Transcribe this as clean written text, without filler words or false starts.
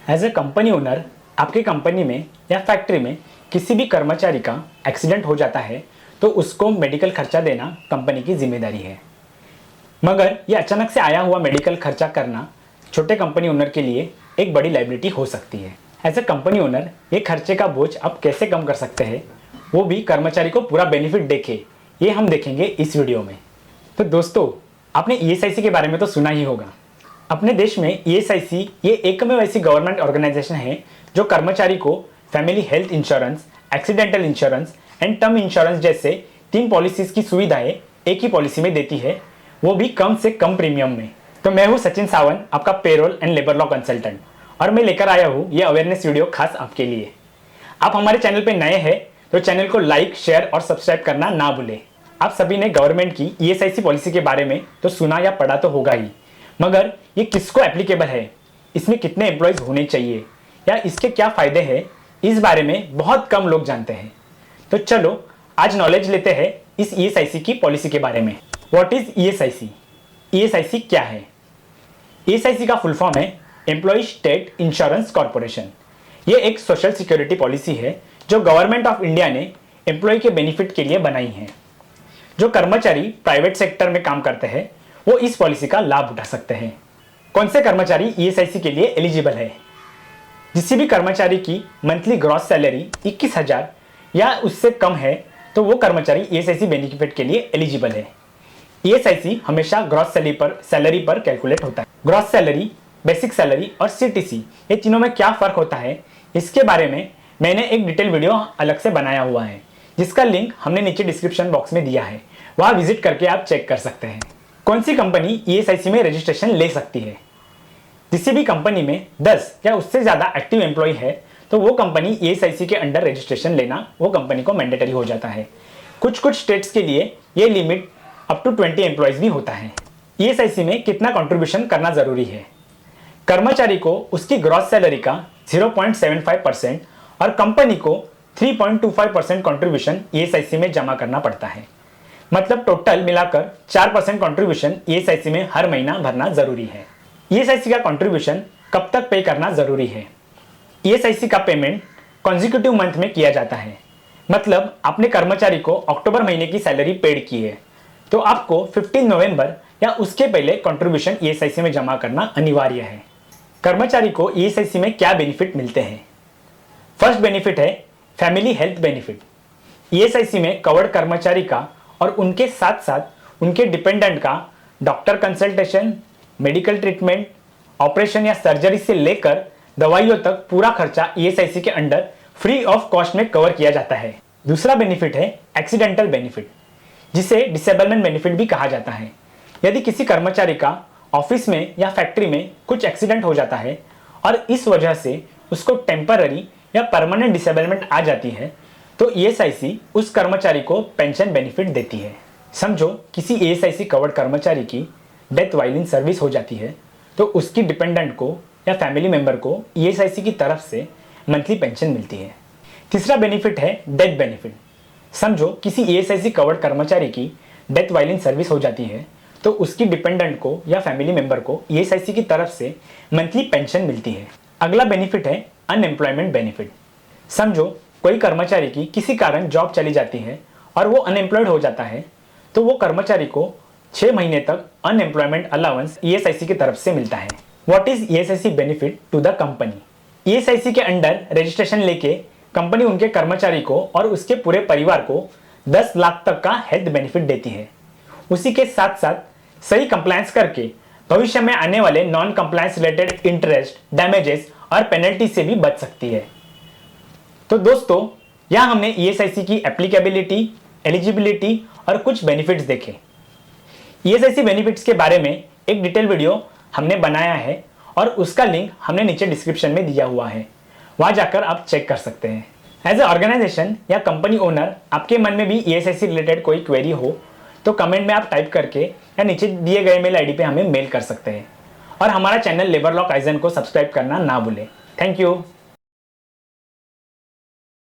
As a company owner आपके company में या फैक्ट्री में किसी भी कर्मचारी का एक्सीडेंट हो जाता है तो उसको मेडिकल खर्चा देना कंपनी की जिम्मेदारी है। मगर यह अचानक से आया हुआ मेडिकल खर्चा करना छोटे कंपनी ओनर के लिए एक बड़ी लायबिलिटी हो सकती है। एज ए कंपनी ओनर ये खर्चे का बोझ आप कैसे कम कर सकते हैं, वो भी कर्मचारी को पूरा बेनिफिट देके, ये हम देखेंगे इस वीडियो में। तो दोस्तों, आपने ईएसआईसी के बारे में तो सुना ही होगा। अपने देश में ईएसआईसी ये एकमेव ऐसी गवर्नमेंट ऑर्गेनाइजेशन है जो कर्मचारी को family health insurance, accidental insurance and term insurance जैसे 3 पॉलिसीज की सुविधाएं एक ही पॉलिसी में देती है, वो भी कम से कम प्रीमियम में। तो मैं हूं सचिन सावंत, आपका payroll and labour law consultant, और मैं लेकर आया हूं ये अवेयरनेस वीडियो खास आपके लिए। आप हमारे चैनल पे नए हैं तो चैनल को लाइक, शेयर और सब्सक्राइब करना ना भूलें। आप सभी ने गवर्नमेंट की ईएसआईसी पॉलिसी के बारे में तो सुना या पढ़ा तो होगा ही, मगर ये किसको एप्लीकेबल है, इसमें कितने एम्प्लॉयज होने चाहिए या इसके क्या फायदे हैं, इस बारे में बहुत कम लोग जानते हैं। तो चलो आज नॉलेज लेते हैं इस ईएसआईसी की पॉलिसी के बारे में। What is ESIC? ईएसआईसी क्या है? ईएसआईसी का फुल फॉर्म है एम्प्लॉय स्टेट इंश्योरेंस कॉर्पोरेशन। ये एक सोशल सिक्योरिटी पॉलिसी है जो गवर्नमेंट ऑफ इंडिया ने एम्प्लॉय के बेनिफिट के लिए बनाई है। जो कर्मचारी प्राइवेट सेक्टर में काम करते हैं वो इस पॉलिसी का लाभ उठा सकते हैं। कौन से कर्मचारी ईएसआईसी के लिए एलिजिबल है? किसी भी कर्मचारी की मंथली ग्रॉस सैलरी 21,000 या उससे कम है तो वो कर्मचारी ईएसआईसी बेनिफिट के लिए एलिजिबल है। ईएसआईसी हमेशा ग्रॉस सैलरी पर कैलकुलेट होता है। ग्रॉस सैलरी, बेसिक सैलरी और सीटीसी, ये तीनों में क्या फर्क होता है, इसके बारे में मैंने एक डिटेल वीडियो अलग से बनाया हुआ है, जिसका लिंक हमने नीचे डिस्क्रिप्शन बॉक्स में दिया है, वहां विजिट करके आप चेक कर सकते हैं। कौन सी कंपनी ईएसआईसी में रजिस्ट्रेशन ले सकती है? किसी भी कंपनी में 10 या उससे ज़्यादा एक्टिव एम्प्लॉय है तो वो कंपनी ईएसआईसी के अंडर रजिस्ट्रेशन लेना वो कंपनी को मैंडेटरी हो जाता है। कुछ स्टेट्स के लिए ये लिमिट अप टू 20 एम्प्लॉयज भी होता है। ईएसआईसी में कितना कंट्रीब्यूशन करना जरूरी है? कर्मचारी को उसकी ग्रॉस सैलरी का 0.75% और कंपनी को 3.25% कंट्रीब्यूशन ईएसआईसी में जमा करना पड़ता है। मतलब टोटल मिलाकर 4% कंट्रीब्यूशन ईएसआईसी में हर महीना भरना जरूरी है। ईएसआईसी का कंट्रीब्यूशन कब तक पे करना जरूरी है? ईएसआईसी का पेमेंट कॉन्जिक्यूटिव मंथ में किया जाता है। मतलब आपने कर्मचारी को अक्टूबर महीने की सैलरी पेड की है तो आपको 15 नवंबर या उसके पहले कंट्रीब्यूशन ईएसआईसी में जमा करना अनिवार्य है। कर्मचारी को ईएसआईसी में क्या बेनिफिट मिलते हैं? फर्स्ट बेनिफिट है फैमिली हेल्थ बेनिफिट। ईएसआईसी में कवर्ड कर्मचारी का और उनके साथ साथ उनके डिपेंडेंट का doctor consultation, medical treatment, operation या सर्जरी से लेकर दवाइयों तक पूरा खर्चा ईएसआईसी के अंडर फ्री ऑफ कॉस्ट में कवर किया जाता है। दूसरा बेनिफिट है एक्सीडेंटल बेनिफिट, जिसे डिसेबलमेंट बेनिफिट भी कहा जाता है। यदि किसी कर्मचारी का ऑफिस में या फैक्ट्री में कुछ एक्सीडेंट हो जाता है और इस वजह से उसको टेम्पररी या परमानेंट डिसेबलमेंट आ जाती है तो ईएसआईसी उस कर्मचारी को पेंशन बेनिफिट देती है। समझो किसी ईएसआईसी कवर्ड कर्मचारी की डेथ वाइल इन सर्विस हो जाती है तो उसकी डिपेंडेंट को या फैमिली मेंबर को ईएसआईसी की तरफ से मंथली पेंशन मिलती है। तीसरा बेनिफिट है डेथ बेनिफिट। समझो किसी ईएसआईसी कवर्ड कर्मचारी की डेथ वाइल इन सर्विस हो जाती है तो उसकी डिपेंडेंट को या फैमिली मेंबर को ईएसआईसी की तरफ से मंथली पेंशन मिलती है। अगला बेनिफिट है अनएम्प्लॉयमेंट बेनिफिट। समझो कोई कर्मचारी की किसी कारण जॉब चली जाती है और वो अनएम्प्लॉयड हो जाता है तो वो कर्मचारी को 6 महीने तक अनएम्प्लॉयमेंट अलाउंस ईएसआईसी की तरफ से मिलता है। What is ESIC benefit to the company? ESIC के अंडर रजिस्ट्रेशन लेके कंपनी उनके कर्मचारी को और उसके पूरे परिवार को 10 लाख तक का हेल्थ बेनिफिट देती है। उसी के साथ साथ सही कंप्लायंस करके भविष्य में आने वाले non compliance related interest, damages और पेनल्टी से भी बच सकती है। तो दोस्तों, यहाँ हमने ईएसआईसी की एप्लीकेबिलिटी, एलिजिबिलिटी और कुछ बेनिफिट्स देखे। ईएसआईसी बेनिफिट्स के बारे में एक डिटेल वीडियो हमने बनाया है और उसका लिंक हमने नीचे डिस्क्रिप्शन में दिया हुआ है, वहां जाकर आप चेक कर सकते हैं। एज ए ऑर्गेनाइजेशन या कंपनी ओनर आपके मन में भी ईएसआईसी रिलेटेड कोई क्वेरी हो तो कमेंट में आप टाइप करके या नीचे दिए गए मेल आईडी पे हमें मेल कर सकते हैं। और हमारा चैनल लेबर लॉ काइजन को सब्सक्राइब करना ना भूलें। Thank you.